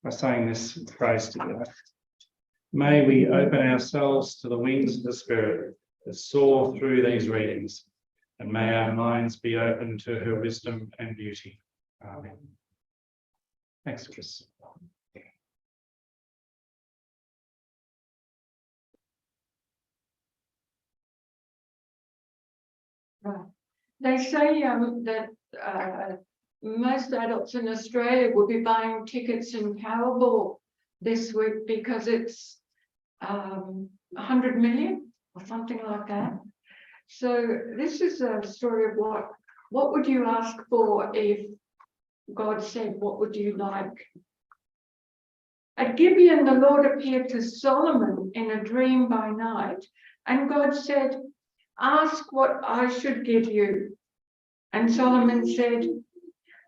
by saying this phrase together. May we open ourselves to the wings of the Spirit that soar through these readings, and may our minds be open to her wisdom and beauty. Amen. Thanks, Chris. Right. They say that most adults in Australia will be buying tickets in Powerball this week because it's 100 million or something like that. So this is a story of what would you ask for if God said, what would you like? At Gibeon, the Lord appeared to Solomon in a dream by night, and God said, ask what I should give you. And Solomon said,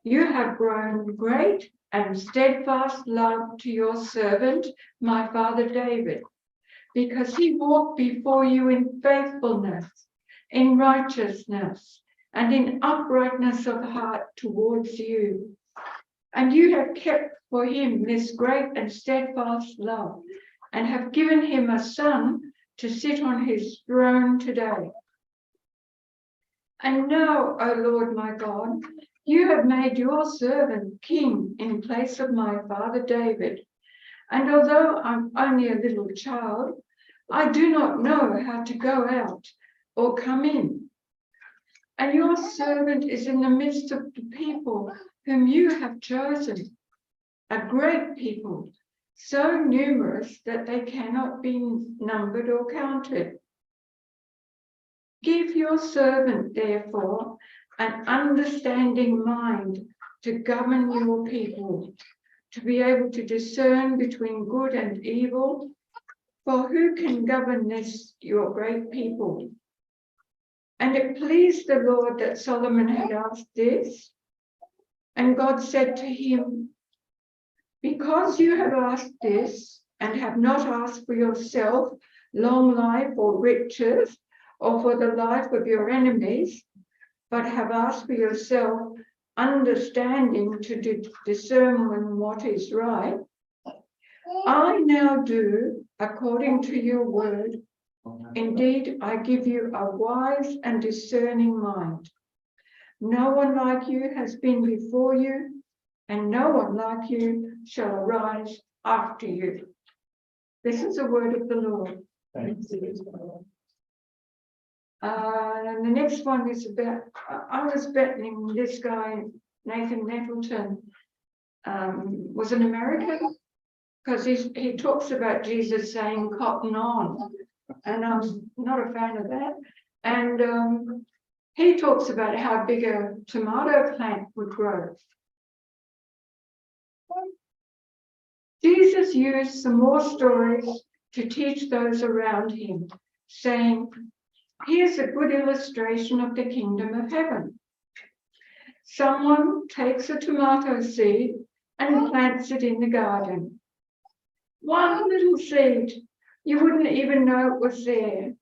you have grown great and steadfast love to your servant, my father David, because he walked before you in faithfulness, in righteousness, and in uprightness of heart towards you. And you have kept for him this great and steadfast love, and have given him a son to sit on his throne today. And now, O Lord my God, you have made your servant king in place of my father David. And although I'm only a little child, I do not know how to go out or come in. And your servant is in the midst of the people whom you have chosen, a great people, so numerous that they cannot be numbered or counted. Give your servant, therefore, an understanding mind to govern your people, to be able to discern between good and evil. For who can govern this, your great people? And it pleased the Lord that Solomon had asked this. And God said to him, because you have asked this and have not asked for yourself long life or riches, or for the life of your enemies, but have asked for yourself understanding to discern what is right, I now do according to your word. Indeed, I give you a wise and discerning mind. No one like you has been before you, and no one like you shall arise after you. This is the word of the Lord. And the next one is about, I was betting this guy, Nathan Nettleton, was an American, because he talks about Jesus saying cotton on, and I'm not a fan of that. And he talks about how big a tomato plant would grow. Jesus used some more stories to teach those around him, saying, here's a good illustration of the kingdom of heaven. Someone takes a tomato seed and plants it in the garden. One little seed, you wouldn't even know it was there,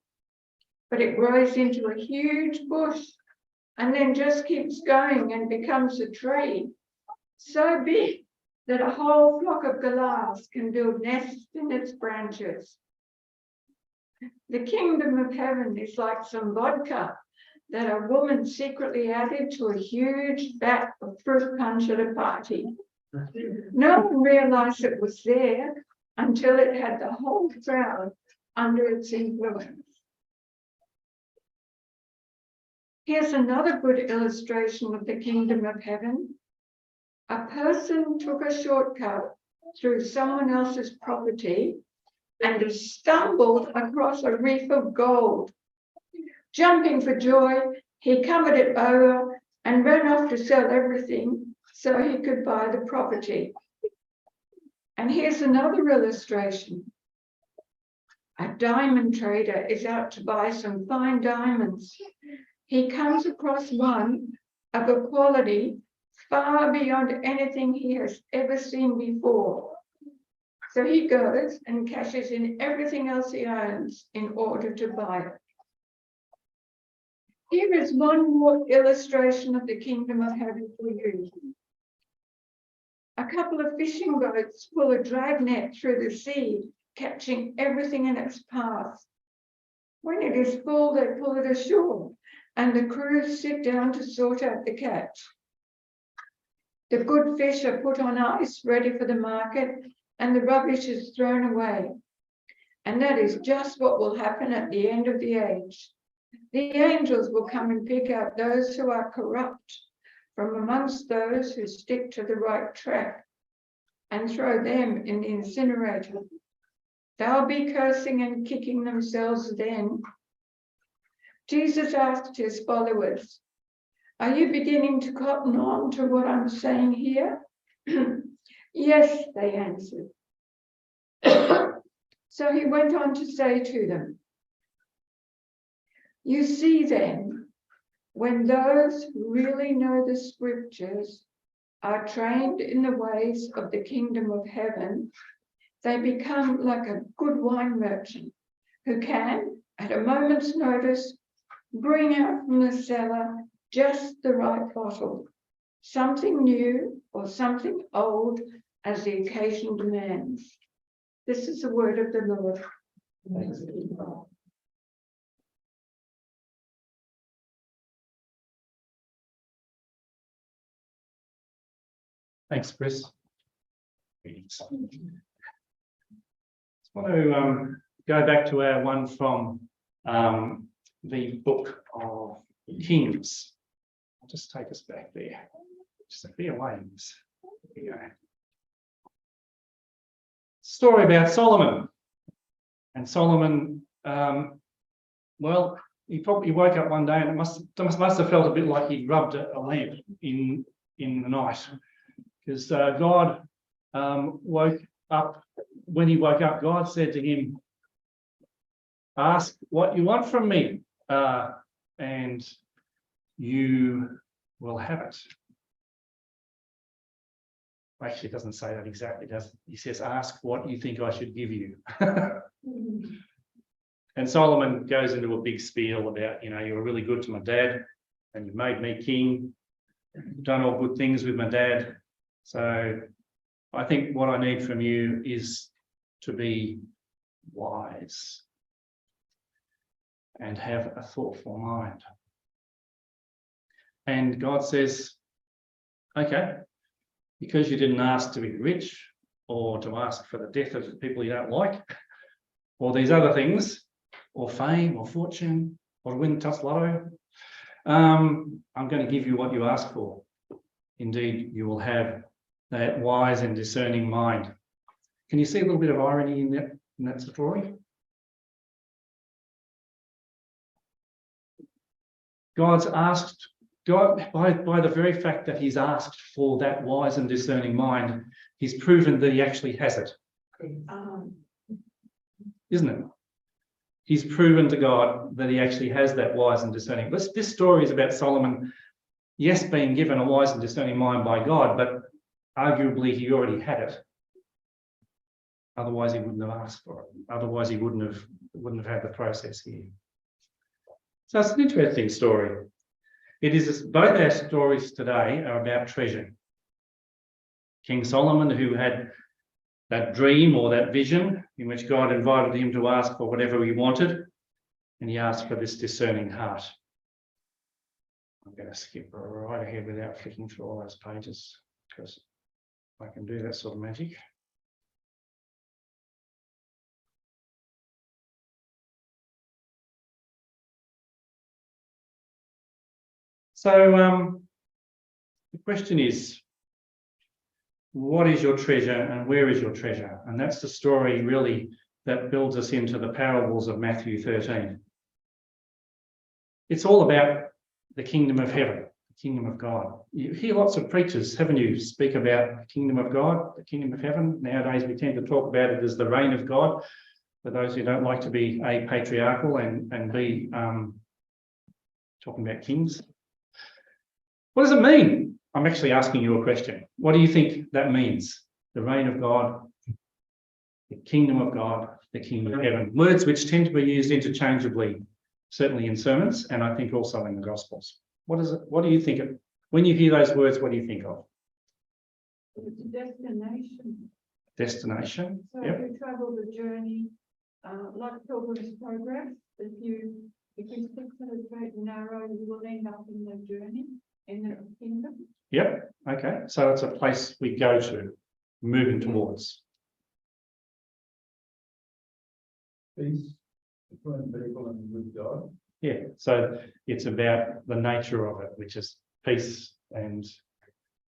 but it grows into a huge bush and then just keeps going and becomes a tree so big that a whole flock of galahs can build nests in its branches. The kingdom of heaven is like some vodka that a woman secretly added to a huge vat of fruit punch at a party. No one realized it was there until it had the whole crowd under its influence. Here's another good illustration of the kingdom of heaven. A person took a shortcut through someone else's property and stumbled across a reef of gold. Jumping for joy, he covered it over and ran off to sell everything so he could buy the property. And here's another illustration. A diamond trader is out to buy some fine diamonds. He comes across one of a quality far beyond anything he has ever seen before. So he goes and cashes in everything else he owns in order to buy it. Here is one more illustration of the kingdom of heaven for you. a couple of fishing boats pull a dragnet through the sea, catching everything in its path. When it is full, they pull it ashore, and the crews sit down to sort out the catch. The good fish are put on ice, ready for the market, and the rubbish is thrown away. And that is just what will happen at the end of the age. The angels will come and pick out those who are corrupt from amongst those who stick to the right track and throw them in the incinerator. They'll be cursing and kicking themselves then. Jesus asked his followers, "Are you beginning to cotton on to what I'm saying here?" "Yes," they answered. So he went on to say to them, "You see then, when those who really know the scriptures are trained in the ways of the kingdom of heaven, they become like a good wine merchant who can, at a moment's notice, bring out from the cellar just the right bottle, something new or something old as the occasion demands." This is the word of the Lord. Thanks be to God. Thanks, Chris. I just want to go back to our one from the book of Kings. I'll just take us back there. Just a few ways. Here we go. Story about Solomon. And Solomon, well, he probably woke up one day and it must have felt a bit like he'd rubbed a lamp in the night. Because God woke up, when he woke up, God said to him, "Ask what you want from me, and you will have it." Actually, it doesn't say that exactly, does it? He says, "Ask what you think I should give you." And Solomon goes into a big spiel about, you were really good to my dad, and you made me king, you've done all good things with my dad. So I think what I need from you is to be wise and have a thoughtful mind. And God says, "Okay, because you didn't ask to be rich or to ask for the death of the people you don't like, or these other things, or fame or fortune, or win the Toss Lotto, I'm going to give you what you ask for. Indeed, you will have that wise and discerning mind." Can you see a little bit of irony in that story? God's asked, God, by the very fact that he's asked for that wise and discerning mind, he's proven that he actually has it. Isn't it? He's proven to God that he actually has that wise and discerning. This story is about Solomon, yes, being given a wise and discerning mind by God, but arguably he already had it. Otherwise he wouldn't have asked for it. Otherwise he wouldn't have had the process here. So it's an interesting story. It is, both our stories today are about treasure. King Solomon, who had that dream or that vision in which God invited him to ask for whatever he wanted, and he asked for this discerning heart. I'm going to skip right ahead without flicking through all those pages, because I can do that sort of magic. So the question is, what is your treasure and where is your treasure? And that's the story really that builds us into the parables of Matthew 13. It's all about the kingdom of heaven, the kingdom of God. You hear lots of preachers, haven't you, speak about the kingdom of God, the kingdom of heaven. Nowadays we tend to talk about it as the reign of God, for those who don't like to be a patriarchal and be talking about kings. What does it mean? I'm actually asking you a question. What do you think that means? The reign of God, the kingdom of God, the kingdom of heaven. Words which tend to be used interchangeably, certainly in sermons, and I think also in the Gospels. What is it? What do you think of when you hear those words? What do you think of? It's a destination. Destination. So Yep. if you travel the journey, like Pilgrim's Progress, if you stick to the straight and narrow, you will end up in the journey, in the kingdom. Yep. Okay. So it's a place we go to, moving towards. Peace between people and with God. Yeah. So it's about the nature of it, which is peace and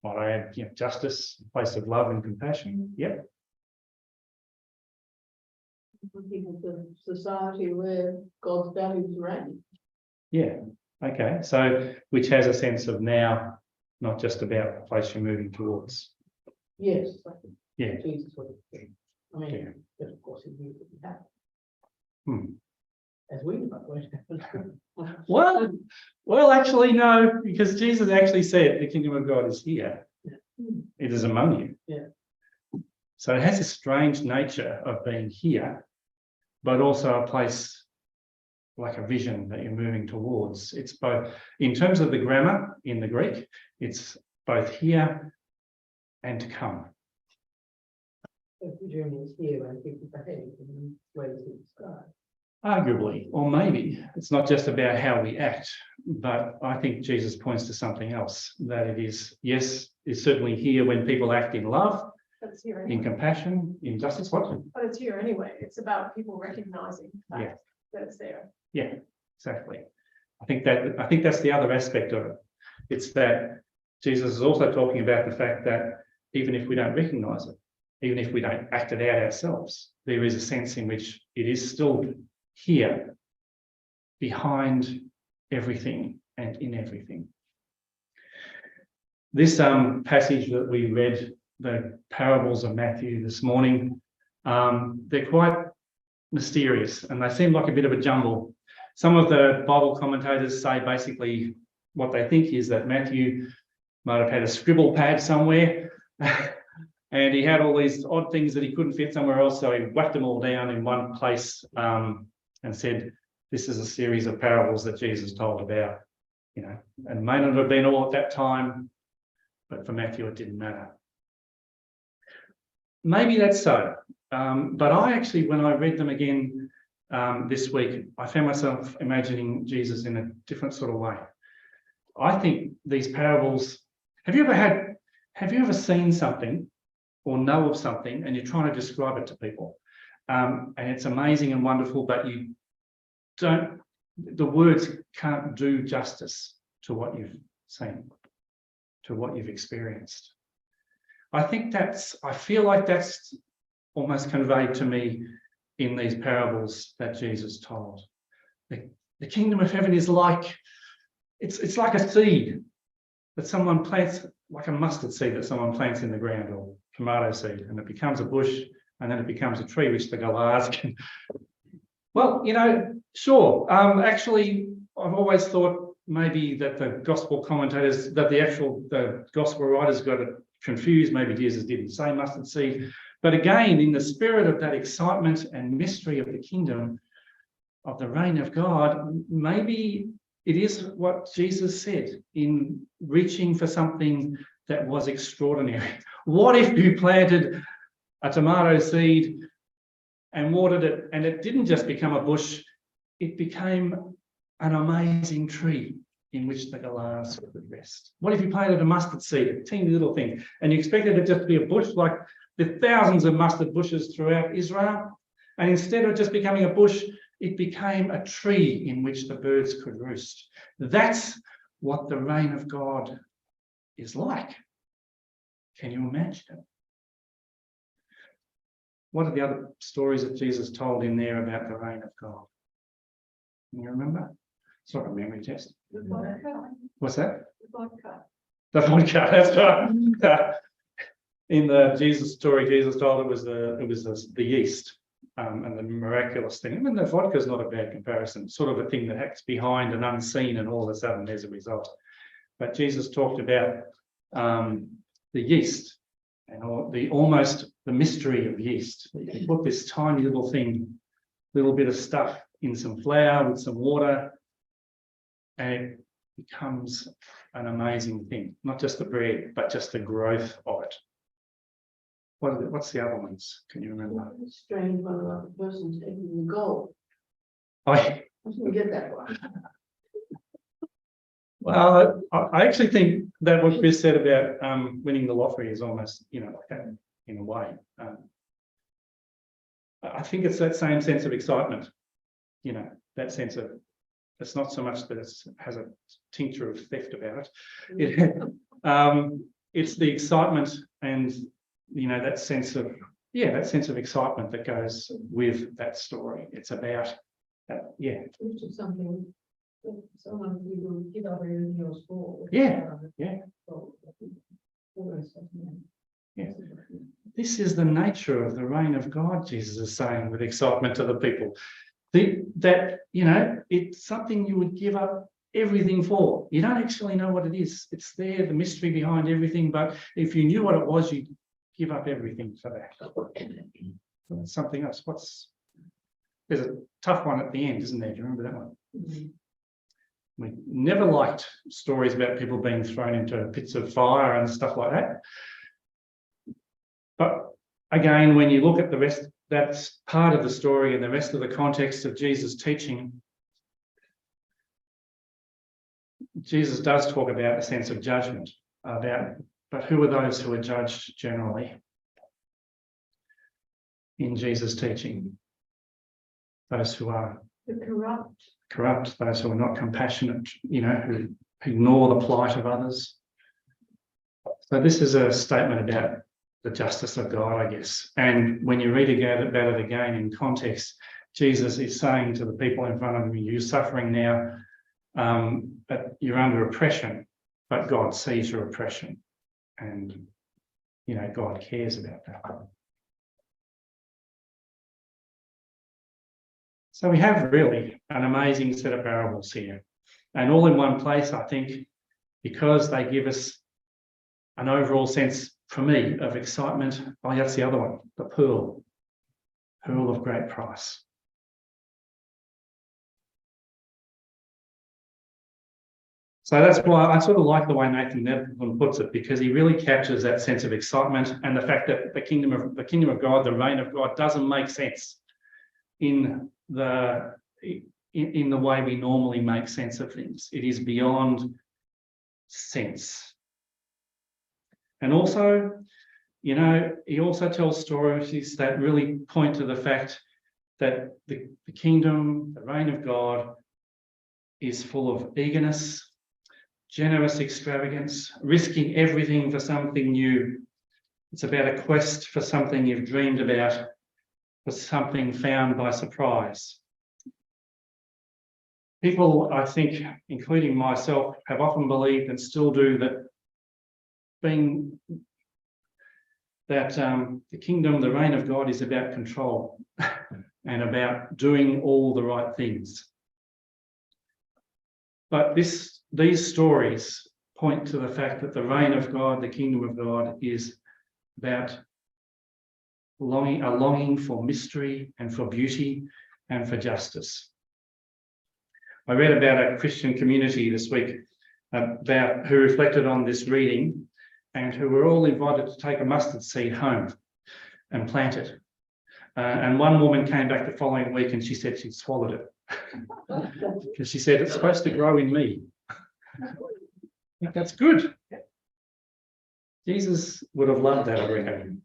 what I add, justice, a place of love and compassion. Yep. People to society where God's values reign. Yeah. Okay. So which has a sense of now, not just about the place you're moving towards. Yes. Yeah. Jesus would have said. I mean, Yeah. but of course, he knew that it happened. Hmm. As we know, it happened. Well, actually, no, because Jesus actually said the kingdom of God is here. It is among you. Yeah. So it has a strange nature of being here, but also a place like a vision that you're moving towards. It's both, in terms of the grammar in the Greek, it's both here and to come. If the journey is here and people behave in ways to the sky. Arguably, or maybe it's not just about how we act, but I think Jesus points to something else, that it is, yes, it's certainly here when people act in love, But it's here in anyway. compassion, in justice. What? But it's here anyway. It's about people recognizing the Yeah. fact that it's there. Yeah, exactly. I think that's the other aspect of it. It's that Jesus is also talking about the fact that even if we don't recognize it, even if we don't act it out ourselves, there is a sense in which it is still here, behind everything and in everything. This passage that we read, the parables of Matthew this morning, they're quite mysterious and they seem like a bit of a jumble. Some of the Bible commentators say basically what they think is that Matthew might have had a scribble pad somewhere and he had all these odd things that he couldn't fit somewhere else, so he whacked them all down in one place and said, this is a series of parables that Jesus told about, and may not have been all at that time, but for Matthew it didn't matter. Maybe that's so, but I actually, when I read them again this week, I found myself imagining Jesus in a different sort of way. I think these parables, have you ever seen something or know of something and you're trying to describe it to people? And it's amazing and wonderful, but the words can't do justice to what you've seen, to what you've experienced. I feel like that's almost conveyed to me in these parables that Jesus told. The kingdom of heaven is like, it's like a seed that someone plants, like a mustard seed that someone plants in the ground, or tomato seed, and it becomes a bush, and then it becomes a tree, which the galahs can. Well, sure. Actually, I've always thought maybe that the gospel commentators, that the gospel writers got it confused. Maybe Jesus didn't say mustard seed. But again, in the spirit of that excitement and mystery of the kingdom, of the reign of God, maybe it is what Jesus said in reaching for something that was extraordinary. What if you planted a tomato seed and watered it, and it didn't just become a bush, it became an amazing tree in which the galahs could rest? What if you planted a mustard seed, a teeny little thing, and you expected it just to be a bush like the thousands of mustard bushes throughout Israel, and instead of just becoming a bush, it became a tree in which the birds could roost? That's what the reign of God is like. Can you imagine it? What are the other stories that Jesus told in there about the reign of God? Can you remember? It's not a memory test. The vodka, What's that? the vodka. The vodka, that's right. In the Jesus story, Jesus told it was the yeast and the miraculous thing. I mean, the vodka is not a bad comparison, sort of a thing that acts behind and unseen, and all of a sudden there's a result. But Jesus talked about the yeast and the mystery of yeast. You put this tiny little thing, little bit of stuff in some flour with some water, and it becomes an amazing thing. Not just the bread, but just the growth of it. What's the other ones? Can you remember? Strange one about the person taking the gold. I I didn't get that one. Well, I actually think that what Chris said about winning the lottery is almost, like that in a way. I think it's that same sense of excitement, that sense of, it's not so much that it has a tincture of theft about it. It's the excitement and, that sense of excitement that goes with that story. It's about, Which is something that someone who will give up everything else for. Yeah. Yeah. This is the nature of the reign of God, Jesus is saying with excitement to the people. It's something you would give up everything for. You don't actually know what it is. It's there, the mystery behind everything. But if you knew what it was, you'd give up everything for that. Something else. There's a tough one at the end, isn't there? Do you remember that one? Mm-hmm. We never liked stories about people being thrown into pits of fire and stuff like that. But again, when you look at the rest, that's part of the story and the rest of the context of Jesus' teaching. Jesus does talk about a sense of judgment, but who are those who are judged generally in Jesus' teaching? Those who are The corrupt. Those who are not compassionate, who ignore the plight of others. So this is a statement about the justice of God, I guess. And when you read about it again in context, Jesus is saying to the people in front of you, you're suffering now, but you're under oppression, but God sees your oppression. And, God cares about that. So we have really an amazing set of parables here, and all in one place, I think, because they give us an overall sense, for me, of excitement. Oh, that's the other one, the pearl of great price. So that's why I sort of like the way Nathan Neville puts it, because he really captures that sense of excitement and the fact that the kingdom of God, the reign of God, doesn't make sense in the way we normally make sense of things. It is beyond sense. And also, he also tells stories that really point to the fact that the kingdom, the reign of God, is full of eagerness, generous extravagance, risking everything for something new. It's about a quest for something you've dreamed about, for something found by surprise. People, I think, including myself, have often believed and still do that the kingdom, the reign of God, is about control and about doing all the right things. But these stories point to the fact that the reign of God, the kingdom of God, is about a longing for mystery and for beauty and for justice. I read about a Christian community this week who reflected on this reading and who were all invited to take a mustard seed home and plant it. And one woman came back the following week and she said she'd swallowed it. Because she said, it's supposed to grow in me. I think that's good. Jesus would have loved that, I reckon.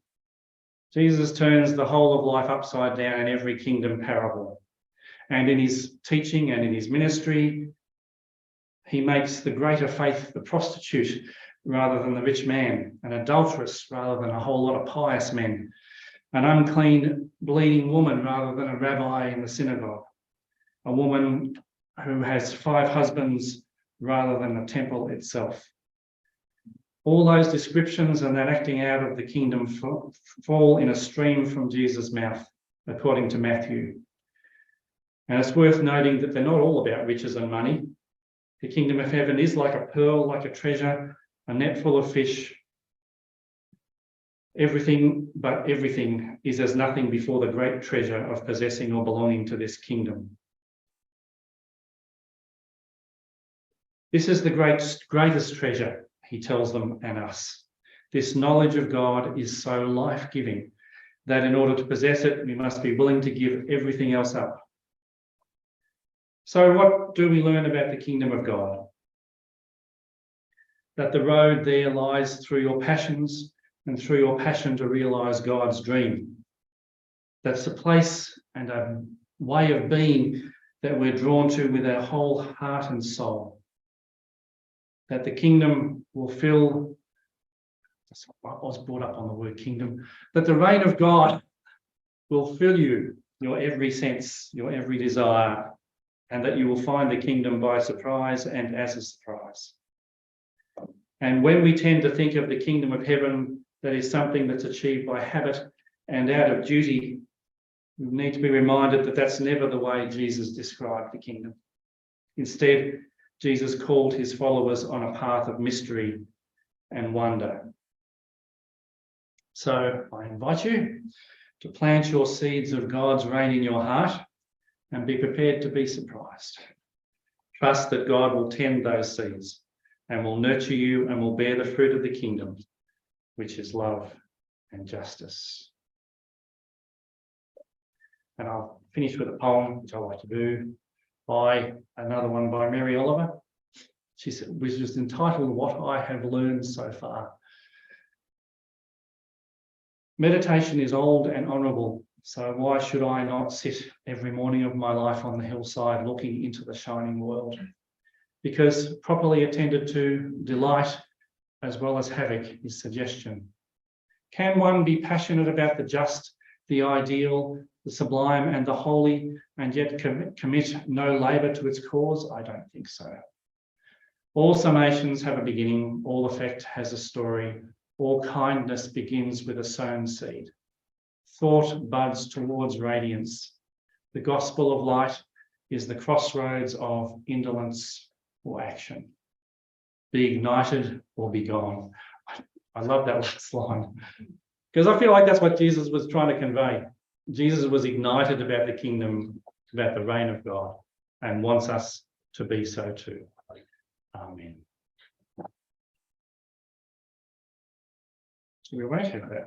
Jesus turns the whole of life upside down in every kingdom parable. And in his teaching and in his ministry, he makes the greater faith the prostitute rather than the rich man, an adulteress rather than a whole lot of pious men, an unclean, bleeding woman rather than a rabbi in the synagogue, a woman who has 5 husbands rather than the temple itself. All those descriptions and that acting out of the kingdom fall in a stream from Jesus' mouth, according to Matthew. And it's worth noting that they're not all about riches and money. The kingdom of heaven is like a pearl, like a treasure, a net full of fish. Everything is as nothing before the great treasure of possessing or belonging to this kingdom. This is the greatest treasure, he tells them and us. This knowledge of God is so life-giving that in order to possess it, we must be willing to give everything else up. So what do we learn about the kingdom of God? That the road there lies through your passions and through your passion to realise God's dream. That's a place and a way of being that we're drawn to with our whole heart and soul. That the kingdom will fill, I was brought up on the word kingdom, that the reign of God will fill you, your every sense, your every desire, and that you will find the kingdom by surprise and as a surprise. And when we tend to think of the kingdom of heaven, that is something that's achieved by habit and out of duty, we need to be reminded that that's never the way Jesus described the kingdom. Instead, Jesus called his followers on a path of mystery and wonder. So I invite you to plant your seeds of God's reign in your heart and be prepared to be surprised. Trust that God will tend those seeds and will nurture you and will bear the fruit of the kingdom, which is love and justice. And I'll finish with a poem, which I like to do, by another one by Mary Oliver. She said, which is entitled What I Have Learned So Far. Meditation is old and honourable, so why should I not sit every morning of my life on the hillside looking into the shining world? Because properly attended to, delight as well as havoc is suggestion. Can one be passionate about the just, the ideal, the sublime and the holy, and yet commit no labour to its cause? I don't think so. All summations have a beginning, all effect has a story, all kindness begins with a sown seed. Thought buds towards radiance. The gospel of light is the crossroads of indolence or action. Be ignited or be gone. I love that last line, because I feel like that's what Jesus was trying to convey. Jesus was ignited about the kingdom, about the reign of God, and wants us to be so too. Amen. So we won't have that.